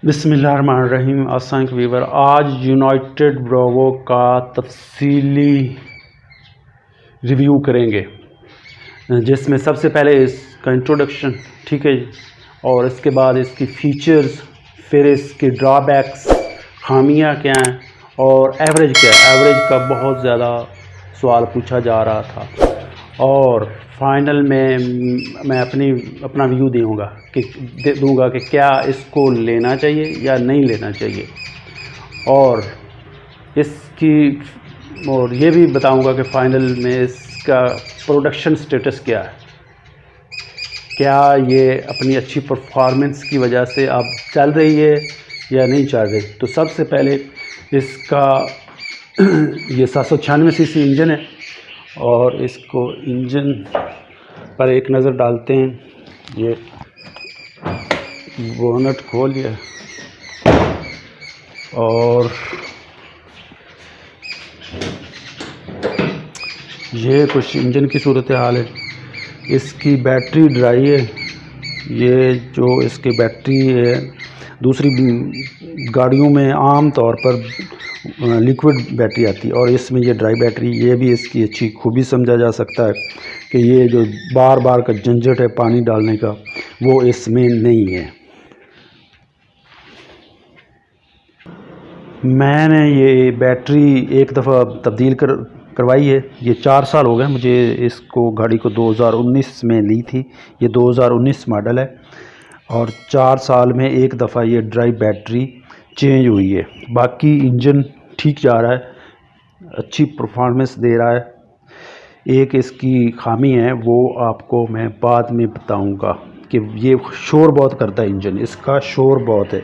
बिस्मिल्लाहिर्रहमानिर्रहीम। अस्सलाम वीवर, आज यूनाइटेड ब्रावो का तफसीली रिव्यू करेंगे, जिसमें सबसे पहले इसका इंट्रोडक्शन, ठीक है जी, और इसके बाद इसकी फ़ीचर्स, फिर इसके ड्रॉबैक्स, खामियां क्या हैं और एवरेज क्या है। एवरेज का बहुत ज़्यादा सवाल पूछा जा रहा था और फाइनल में मैं अपना व्यू दूंगा कि क्या इसको लेना चाहिए या नहीं लेना चाहिए, और ये भी बताऊंगा कि फाइनल में इसका प्रोडक्शन स्टेटस क्या है, क्या ये अपनी अच्छी परफॉर्मेंस की वजह से अब चल रही है या नहीं चल रही। तो सबसे पहले इसका ये 796 सीसी इंजन है और इसको इंजन पर एक नज़र डालते हैं। ये बोनट खोल लिया और ये कुछ इंजन की सूरत हाल है। इसकी बैटरी ड्राई है। ये जो इसकी बैटरी है, दूसरी गाड़ियों में आम तौर पर लिक्विड बैटरी आती है और इसमें ये ड्राई बैटरी। ये भी इसकी अच्छी खूबी समझा जा सकता है कि ये जो बार बार का झंझट है पानी डालने का, वो इसमें नहीं है। मैंने ये बैटरी एक दफ़ा तब्दील करवाई है। ये 4 साल हो गए मुझे इसको, गाड़ी को 2019 में ली थी। ये 2019 मॉडल है और 4 साल में एक दफ़ा ये ड्राई बैटरी चेंज हुई है। बाकी इंजन ठीक जा रहा है, अच्छी परफॉर्मेंस दे रहा है। एक इसकी खामी है, वो आपको मैं बाद में बताऊंगा कि ये शोर बहुत करता है। इंजन इसका शोर बहुत है।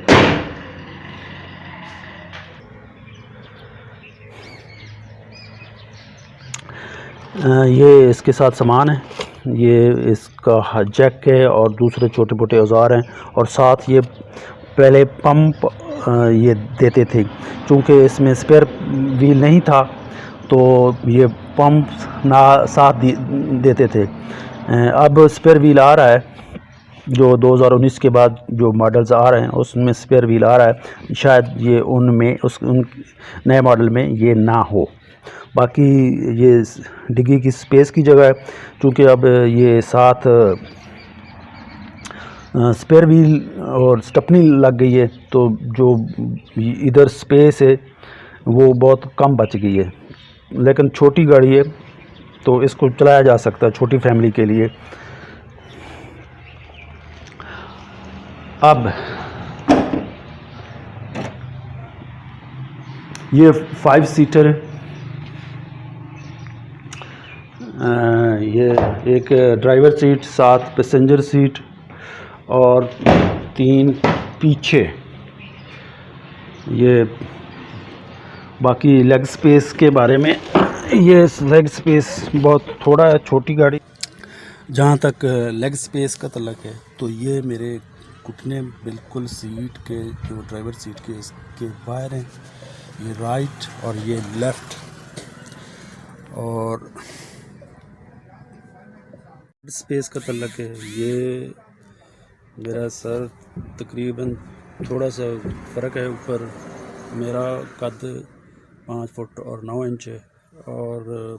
ये इसके साथ सामान है, ये इसका जैक है और दूसरे छोटे मोटे औजार हैं, और साथ ये पहले पंप ये देते थे। चूँकि इसमें स्पेयर व्हील नहीं था तो ये पंप साथ देते थे। अब स्पेयर व्हील आ रहा है, जो 2019 के बाद जो मॉडल्स आ रहे हैं उसमें स्पेयर व्हील आ रहा है। शायद ये उन नए मॉडल में ये ना हो। बाकी ये डिग्गी की स्पेस की जगह है, क्योंकि अब ये साथ स्पेयर व्हील और स्टपनी लग गई है, तो जो इधर स्पेस है वो बहुत कम बच गई है। लेकिन छोटी गाड़ी है तो इसको चलाया जा सकता है छोटी फैमिली के लिए। अब ये 5 सीटर है। ये एक ड्राइवर सीट, 7 पैसेंजर सीट और 3 पीछे। ये बाकी लेग स्पेस के बारे में, ये लेग स्पेस बहुत थोड़ा है, छोटी गाड़ी। जहाँ तक लेग स्पेस का तल्लक है तो ये मेरे घुटने बिल्कुल सीट के, जो ड्राइवर सीट के, इसके बाहर हैं। ये राइट और ये लेफ़्ट। और स्पेस का तल्लक है, ये मेरा सर तकरीबन थोड़ा सा फ़र्क है। ऊपर मेरा कद 5 फुट और 9 इंच है और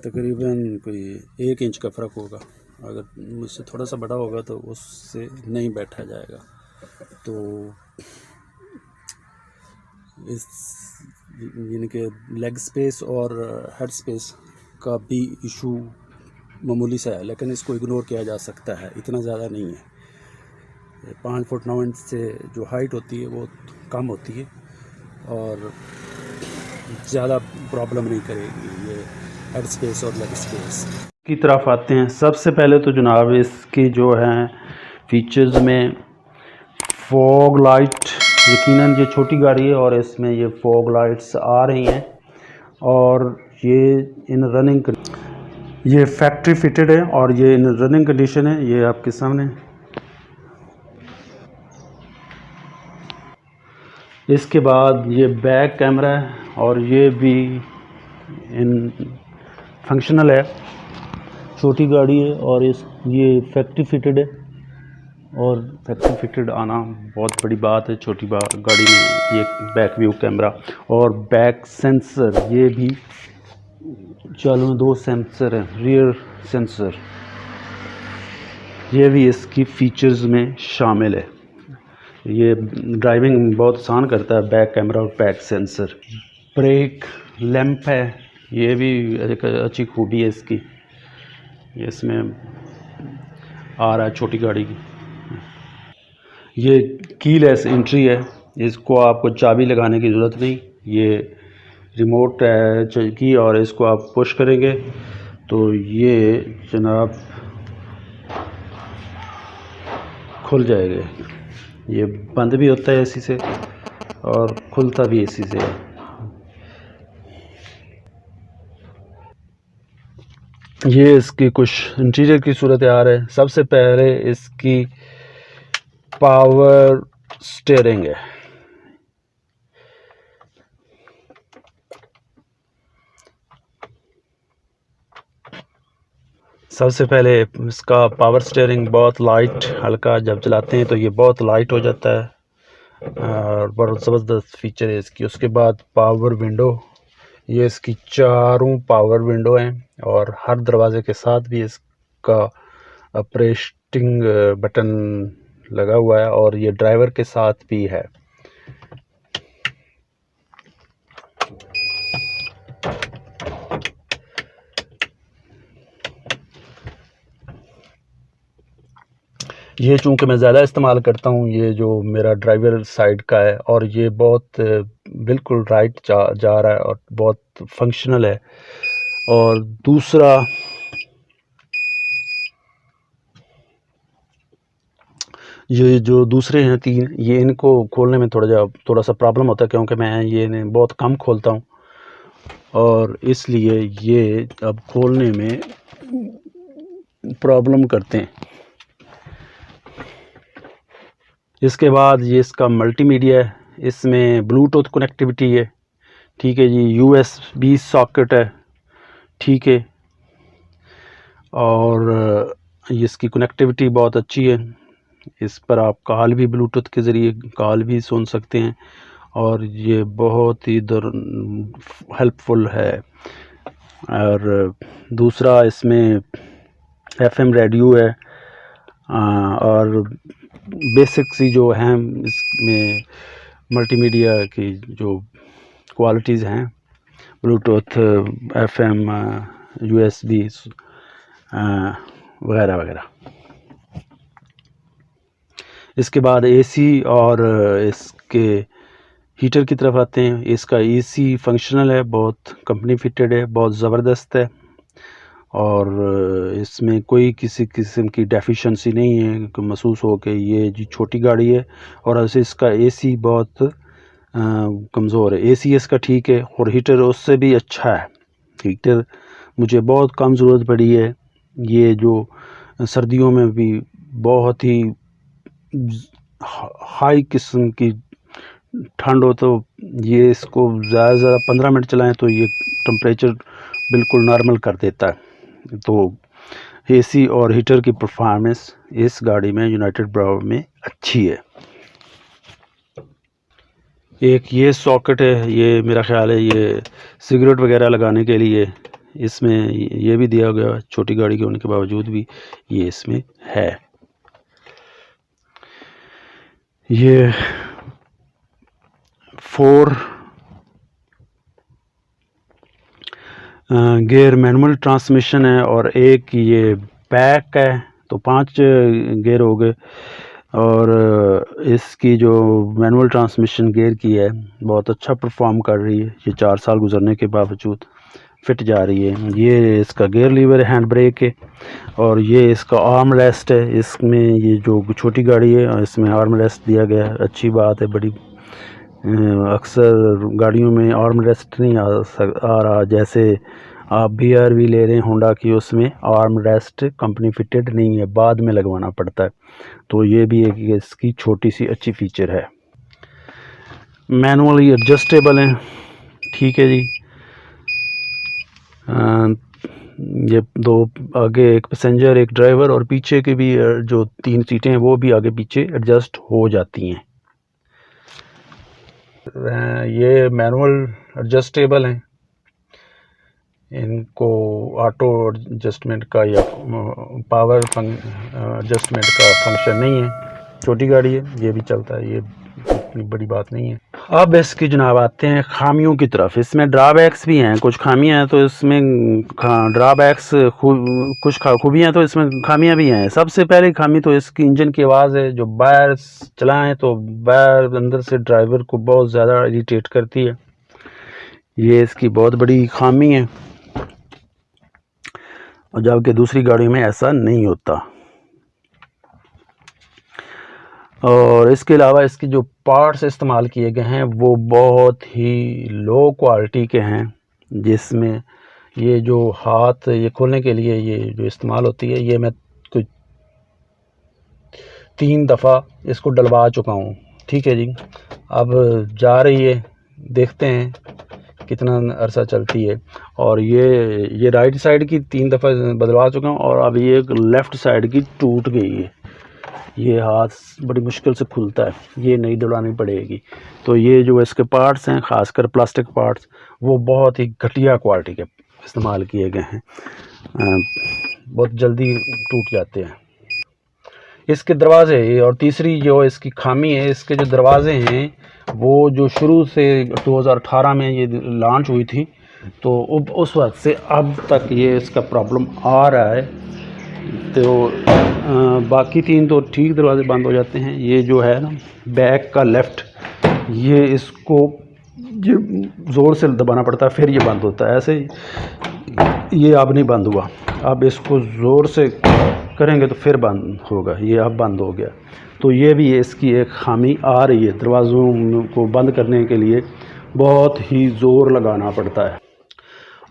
तकरीबन कोई 1 इंच का फ़र्क होगा। अगर मुझसे थोड़ा सा बड़ा होगा तो उससे नहीं बैठा जाएगा। तो इस यानी कि लेग स्पेस और हेड स्पेस का भी इशू मामूली सा है, लेकिन इसको इग्नोर किया जा सकता है, इतना ज़्यादा नहीं है। 5 फुट 9 इंच से जो हाइट होती है वो कम होती है और ज़्यादा प्रॉब्लम नहीं करेगी ये हेड स्पेस और लेग स्पेस की तरफ आते हैं। सबसे पहले तो जनाब इसकी जो हैं फीचर्स में फॉग लाइट, यकीनन ये छोटी गाड़ी है और इसमें ये फॉग लाइट्स आ रही हैं और ये इन रनिंग, ये फैक्ट्री फिटेड है और ये इन रनिंग कंडीशन है। ये आपके सामने। इसके बाद ये बैक कैमरा है और ये भी इन फंक्शनल है। छोटी गाड़ी है और ये फैक्ट्री फिटेड है और फैक्ट्री फिटेड आना बहुत बड़ी बात है छोटी बात गाड़ी में। ये बैक व्यू कैमरा और बैक सेंसर, ये भी चालू में 2 सेंसर हैं, रियर सेंसर, ये भी इसकी फीचर्स में शामिल है। ये ड्राइविंग बहुत आसान करता है, बैक कैमरा और बैक सेंसर। ब्रेक लैंप है, ये भी एक अच्छी खूबी है इसकी, ये इसमें आ रहा है छोटी गाड़ी की। ये कीलेस एंट्री है, इसको आपको चाबी लगाने की ज़रूरत नहीं, ये रिमोट है की और इसको आप पुश करेंगे तो ये जनाब खुल जाएगा। ये बंद भी होता है एसी से और खुलता भी एसी से है। ये इसकी कुछ इंटीरियर की सूरत यार है। सबसे पहले इसकी पावर स्टीयरिंग है, सबसे पहले इसका पावर स्टीयरिंग बहुत लाइट, हल्का जब चलाते हैं तो ये बहुत लाइट हो जाता है और बहुत ज़बरदस्त फीचर है इसकी। उसके बाद पावर विंडो, ये इसकी चारों पावर विंडो हैं और हर दरवाजे के साथ भी इसका ऑपरेटिंग बटन लगा हुआ है और ये ड्राइवर के साथ भी है। ये चूँकि मैं ज़्यादा इस्तेमाल करता हूँ, ये जो मेरा ड्राइवर साइड का है और ये बहुत बिल्कुल राइट जा रहा है और बहुत फंक्शनल है। और दूसरा ये जो दूसरे हैं 3, ये इनको खोलने में थोड़ा सा प्रॉब्लम होता है क्योंकि मैं ये इन्हें बहुत कम खोलता हूँ और इसलिए ये अब खोलने में प्रॉब्लम करते हैं। इसके बाद ये इसका मल्टीमीडिया है, इसमें ब्लूटूथ कनेक्टिविटी है, ठीक है जी, USB सॉकेट है, ठीक है, और इसकी कनेक्टिविटी बहुत अच्छी है। इस पर आप कॉल भी ब्लूटूथ के ज़रिए कॉल भी सुन सकते हैं और ये बहुत ही हेल्पफुल है। और दूसरा इसमें FM रेडियो है और बेसिक सी जो हैं इसमें मल्टीमीडिया की जो क्वालिटीज़ हैं, ब्लूटूथ, FM, USB वगैरह वगैरह। इसके बाद AC और इसके हीटर की तरफ आते हैं। इसका AC फंक्शनल है, बहुत कंपनी फिटेड है, बहुत ज़बरदस्त है और इसमें कोई किसी किस्म की डेफिशिएंसी नहीं है कि महसूस हो कि ये जी छोटी गाड़ी है। और ऐसे इसका AC बहुत कमज़ोर है। AC इसका ठीक है और हीटर उससे भी अच्छा है। हीटर मुझे बहुत कम ज़रूरत पड़ी है, ये जो सर्दियों में भी बहुत ही हाई किस्म की ठंड हो तो ये इसको ज़्यादा से ज़्यादा 15 मिनट चलाएं तो ये टेम्परेचर बिल्कुल नॉर्मल कर देता है। तो AC और हीटर की परफॉर्मेंस इस गाड़ी में यूनाइटेड ब्रावो में अच्छी है। एक ये सॉकेट है, ये मेरा ख़्याल है ये सिगरेट वगैरह लगाने के लिए, इसमें ये भी दिया गया, छोटी गाड़ी के होने के बावजूद भी ये इसमें है। ये 4 गियर मैनुअल ट्रांसमिशन है और एक ये बैक है, तो 5 गियर हो गए। और इसकी जो मैनुअल ट्रांसमिशन गियर की है बहुत अच्छा परफॉर्म कर रही है, ये 4 साल गुजरने के बावजूद फिट जा रही है। ये इसका गियर लीवर है, हैंड ब्रेक है और ये इसका आर्म रेस्ट है। इसमें ये जो छोटी गाड़ी है इसमें आर्म रेस्ट दिया गया है, अच्छी बात है बड़ी। अक्सर गाड़ियों में आर्म रेस्ट नहीं आ रहा, जैसे आप BRV ले रहे हैं होंडा की, उसमें आर्म रेस्ट कंपनी फिटेड नहीं है, बाद में लगवाना पड़ता है। तो ये भी एक इसकी छोटी सी अच्छी फीचर है। मैनुअली एडजस्टेबल है, ठीक है जी। ये दो आगे एक पैसेंजर एक ड्राइवर और पीछे के भी जो 3 सीटें हैं वो भी आगे पीछे एडजस्ट हो जाती हैं। ये मैनुअल एडजस्टेबल हैं, इनको ऑटो एडजस्टमेंट का या पावर एडजस्टमेंट का फंक्शन नहीं है। छोटी गाड़ी है, ये भी चलता है, ये इतनी बड़ी बात नहीं है। अब इसकी जनाब आते हैं खामियों की तरफ। इसमें ड्रॉबैक्स भी हैं, कुछ खामियां हैं तो इसमें ड्रॉबैक्स, कुछ खूबियां तो इसमें खामियां भी हैं। सबसे पहली खामी तो इसकी इंजन की आवाज़ है, जो बाहर चलाएं तो बाहर अंदर से ड्राइवर को बहुत ज़्यादा इरिटेट करती है। ये इसकी बहुत बड़ी खामी है, और जबकि दूसरी गाड़ी में ऐसा नहीं होता। और इसके अलावा इसके जो पार्ट्स इस्तेमाल किए गए हैं वो बहुत ही लो क्वालिटी के हैं, जिसमें ये जो हाथ ये खोलने के लिए ये जो इस्तेमाल होती है, ये मैं कुछ 3 दफ़ा इसको डलवा चुका हूँ। ठीक है जी, अब जा रही है, देखते हैं कितना अरसा चलती है। और ये राइट साइड की 3 दफ़ा बदलवा चुका हूँ, और अब ये लेफ़्ट साइड की टूट गई है। ये हाथ बड़ी मुश्किल से खुलता है, ये नहीं डलवानी पड़ेगी। तो ये जो इसके पार्ट्स हैं, ख़ासकर प्लास्टिक पार्ट्स, वो बहुत ही घटिया क्वालिटी के इस्तेमाल किए गए हैं, बहुत जल्दी टूट जाते हैं। इसके दरवाज़े, और तीसरी जो इसकी खामी है, इसके जो दरवाज़े हैं वो जो शुरू से 2018 में ये लॉन्च हुई थी, तो उस वक्त से अब तक ये इसका प्रॉब्लम आ रहा है। तो बाकी 3 तो ठीक दरवाजे बंद हो जाते हैं। ये जो है ना बैक का लेफ़्ट, ये इसको ज़ोर से दबाना पड़ता है फिर ये बंद होता है। ऐसे ये अब नहीं बंद हुआ, अब इसको ज़ोर से करेंगे तो फिर बंद होगा, ये अब बंद हो गया। तो ये भी इसकी एक खामी आ रही है, दरवाज़ों को बंद करने के लिए बहुत ही ज़ोर लगाना पड़ता है।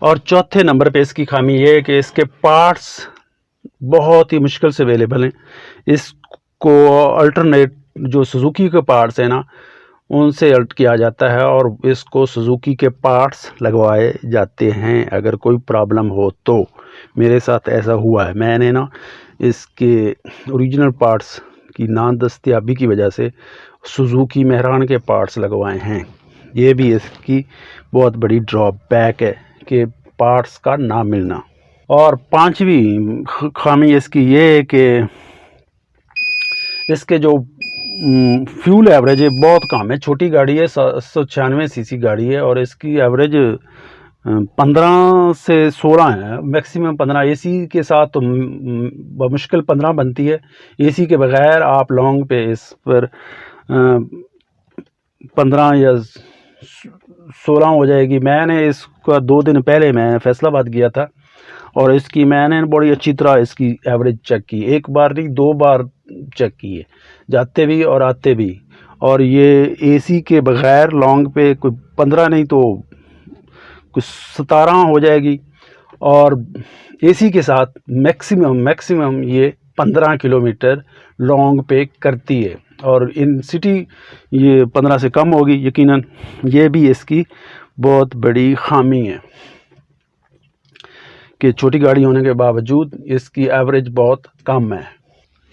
और चौथे नंबर पे इसकी खामी ये है कि इसके पार्ट्स बहुत ही मुश्किल से अवेलेबल हैं। इसको अल्टरनेट जो सुजुकी के पार्ट्स हैं ना, उनसे अल्ट किया जाता है और इसको सुजुकी के पार्ट्स लगवाए जाते हैं अगर कोई प्रॉब्लम हो तो। मेरे साथ ऐसा हुआ है, मैंने ना इसके ओरिजिनल पार्ट्स की नादस्तयाबी की वजह से सुजुकी मेहरान के पार्ट्स लगवाए हैं। ये भी इसकी बहुत बड़ी ड्रॉबैक है कि पार्ट्स का ना मिलना। और 5वीं खामी इसकी ये है कि इसके जो फ्यूल एवरेज है बहुत कम है। छोटी गाड़ी है, 796 सीसी गाड़ी है, और इसकी एवरेज 15 से 16 है, मैक्सिमम 15। एसी के साथ तो मुश्किल 15 बनती है, एसी के बगैर आप लॉन्ग पे इस पर 15 या 16 हो जाएगी। मैंने इसका 2 दिन पहले मैं फैसलाबाद गया था, और इसकी मैंने बड़ी अच्छी तरह इसकी एवरेज चेक की, 1 बार नहीं 2 बार चेक की है, जाते भी और आते भी। और ये एसी के बग़ैर लॉन्ग पे कोई 15 नहीं तो कुछ 17 हो जाएगी, और एसी के साथ मैक्सिमम ये 15 किलोमीटर लॉन्ग पे करती है, और इन सिटी ये 15 से कम होगी यकीनन। ये भी इसकी बहुत बड़ी खामी है कि छोटी गाड़ी होने के बावजूद इसकी एवरेज बहुत कम है।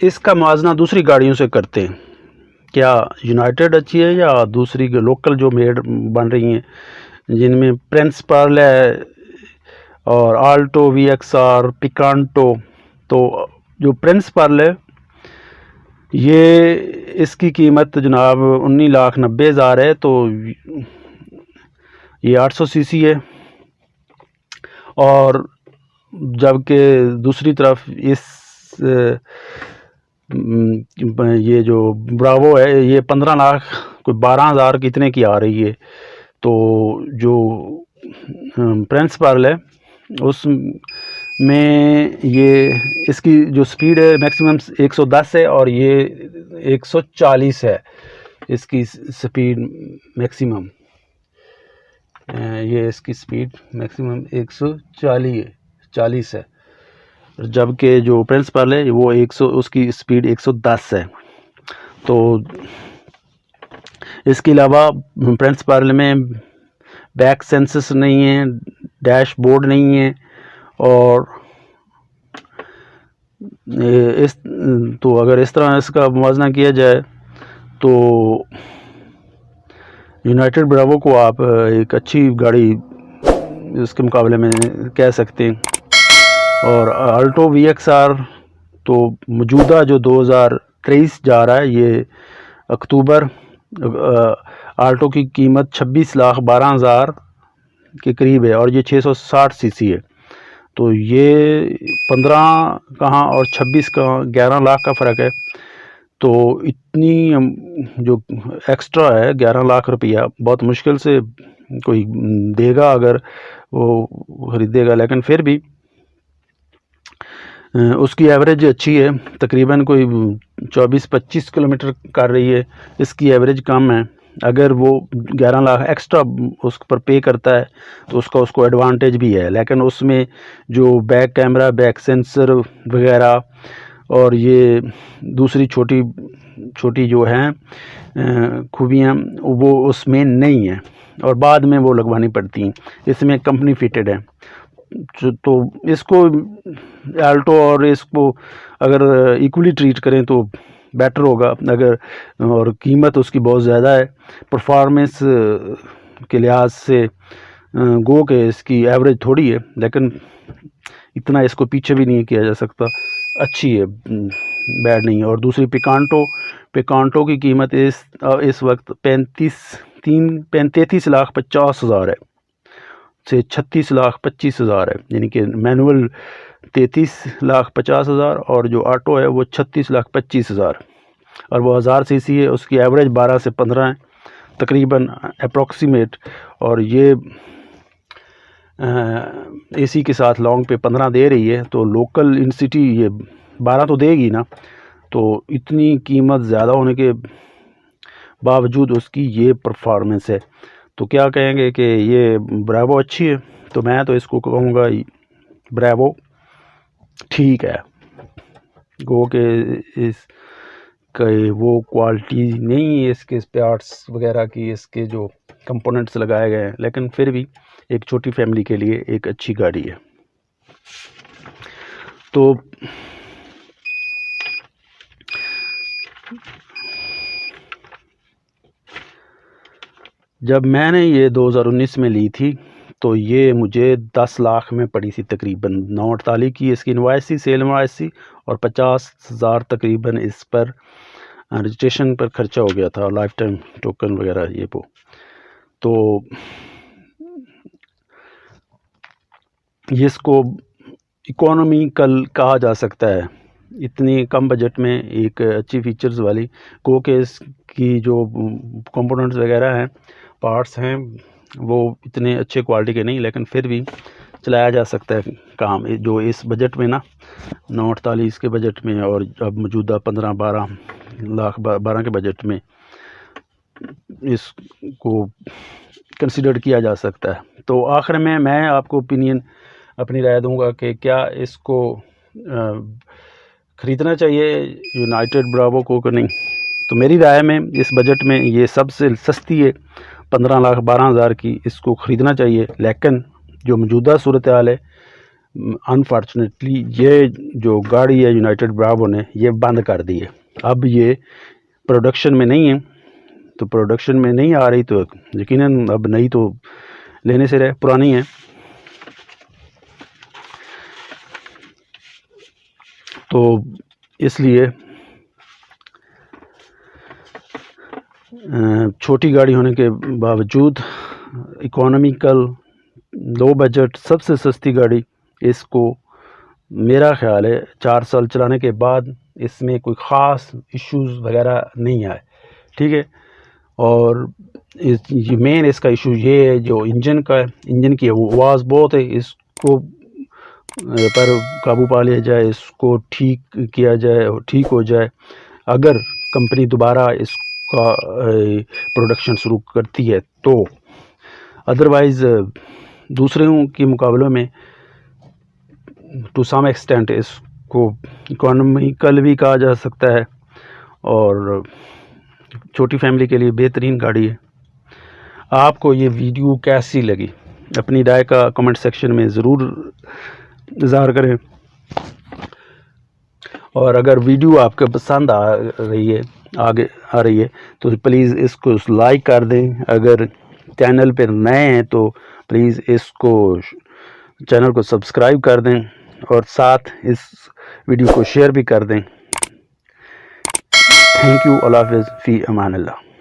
इसका मुआवजा दूसरी गाड़ियों से करते हैं, क्या यूनाइटेड अच्छी है या दूसरी लोकल जो मेड बन रही हैं, जिनमें प्रिंसिपल है और आल्टो, VXR, पिकांटो। तो जो प्रिंसिपल है ये इसकी कीमत जनाब 19,90,000 है, तो ये 800 सीसी है। और जबकि दूसरी तरफ ये जो ब्रावो है ये 15 लाख कोई 12,000 कितने की आ रही है। तो जो प्रिंसिपल है उसमें ये इसकी जो स्पीड है मैक्सिमम 110 है, और ये 140 है इसकी स्पीड मैक्सिमम। ये इसकी स्पीड मैक्सिमम 140 है, जबकि जो प्रिंसिपल है वो 100 उसकी स्पीड 110 है। तो इसके अलावा प्रिंसिपल में बैक सेंसर्स नहीं है, डैशबोर्ड नहीं है, और तो अगर इस तरह इसका मुवाजना किया जाए तो यूनाइटेड ब्रावो को आप एक अच्छी गाड़ी इसके मुकाबले में कह सकते हैं। और आल्टो VXR तो मौजूदा जो 2023 जा रहा है, ये अक्टूबर, आल्टो की कीमत 26,12,000 के करीब है और ये 660 सीसी है। तो ये 15 कहाँ और 26 कहाँ, 11 लाख का फ़र्क है। तो इतनी जो एक्स्ट्रा है 11 लाख रुपया बहुत मुश्किल से कोई देगा अगर वो ख़रीदेगा, लेकिन फिर भी उसकी एवरेज अच्छी है, तकरीबन कोई 24-25 किलोमीटर कर रही है। इसकी एवरेज कम है। अगर वो 11 लाख एक्स्ट्रा उस पर पे करता है तो उसको एडवांटेज भी है, लेकिन उसमें जो बैक कैमरा, बैक सेंसर वगैरह और ये दूसरी छोटी छोटी जो हैं खूबियाँ वो उसमें नहीं है और बाद में वो लगवानी पड़ती हैं। इसमें कंपनी फिटेड है। तो इसको आल्टो और इसको अगर इक्वली ट्रीट करें तो बेटर होगा। अगर और कीमत उसकी बहुत ज़्यादा है, परफॉर्मेंस के लिहाज से गो के इसकी एवरेज थोड़ी है, लेकिन इतना इसको पीछे भी नहीं किया जा सकता, अच्छी है, बैड नहीं है। और दूसरी पिकांटो की कीमत इस वक्त 33,50,000 है से 36,25,000 है, यानी कि मैनुअल 33,50,000 और जो ऑटो है वो 36,25,000 और वो 1000 सीसी है। उसकी एवरेज 12 से 15 है तकरीबन अप्रॉक्सीमेट। और ये एसी के साथ लॉन्ग पे 15 दे रही है, तो लोकल इन सिटी ये 12 तो देगी ना। तो इतनी कीमत ज़्यादा होने के बावजूद उसकी ये परफॉर्मेंस है, तो क्या कहेंगे कि ये ब्रावो अच्छी है। तो मैं तो इसको कहूँगा ब्रावो ठीक है। गो के इस वो क्वालिटी नहीं है इसके पार्ट्स वगैरह की, इसके जो कंपोनेंट्स लगाए गए हैं, लेकिन फिर भी एक छोटी फैमिली के लिए एक अच्छी गाड़ी है। तो जब मैंने ये 2019 में ली थी तो ये मुझे 10 लाख में पड़ी थी तकरीबन। 948 की इसकी इनवॉइस थी, सेल इनवॉइस थी, और 50,000 तकरीबन इस पर रजिस्ट्रेशन पर खर्चा हो गया था, लाइफ टाइम टोकन वगैरह ये वो। तो इसको इकोनॉमिकल कहा जा सकता है, इतनी कम बजट में एक अच्छी फीचर्स वाली। गो के इसकी जो कंपोनेंट्स वगैरह हैं, पार्ट्स हैं, वो इतने अच्छे क्वालिटी के नहीं, लेकिन फिर भी चलाया जा सकता है काम, जो इस बजट में ना 948 के बजट में और अब मौजूदा 15-12 लाख 12 के बजट में इसको कंसिडर किया जा सकता है। तो आखिर में मैं आपको ओपिनियन अपनी राय दूंगा कि क्या इसको ख़रीदना चाहिए यूनाइटेड ब्रावो को कि नहीं। तो मेरी राय में इस बजट में ये सबसे सस्ती है, 15,12,000 की, इसको ख़रीदना चाहिए। लेकिन जो मौजूदा सूरत हाल है, अनफॉर्चुनेटली ये जो गाड़ी है यूनाइटेड ब्रावो ने ये बंद कर दी है। अब ये प्रोडक्शन में नहीं है, तो प्रोडक्शन में नहीं आ रही तो यकीनन अब नई तो लेने से रहे, पुरानी है। तो इसलिए छोटी गाड़ी होने के बावजूद इकोनॉमिकल लो बजट सबसे सस्ती गाड़ी, इसको मेरा ख्याल है 4 साल चलाने के बाद इसमें कोई ख़ास इश्यूज़ वगैरह नहीं आए, ठीक है। और ये मेन इसका इशू ये है जो इंजन का है, इंजन की आवाज़ बहुत है, इसको पर काबू पा लिया जाए, इसको ठीक किया जाए, ठीक हो जाए, अगर कंपनी दोबारा इसका प्रोडक्शन शुरू करती है तो। अदरवाइज़ दूसरों के मुकाबलों में टू सम एक्सटेंट इसको इकोनॉमिकल भी कहा जा सकता है और छोटी फैमिली के लिए बेहतरीन गाड़ी है। आपको ये वीडियो कैसी लगी, अपनी राय का कमेंट सेक्शन में ज़रूर इज़हार करें। और अगर वीडियो आपको पसंद आ रही है तो प्लीज़ इसको लाइक कर दें। अगर चैनल पर नए हैं तो प्लीज़ इसको चैनल को सब्सक्राइब कर दें और साथ इस वीडियो को शेयर भी कर दें। Thank you. अल्लाह हाफ़िज़। फ़ी अमान अल्लाह।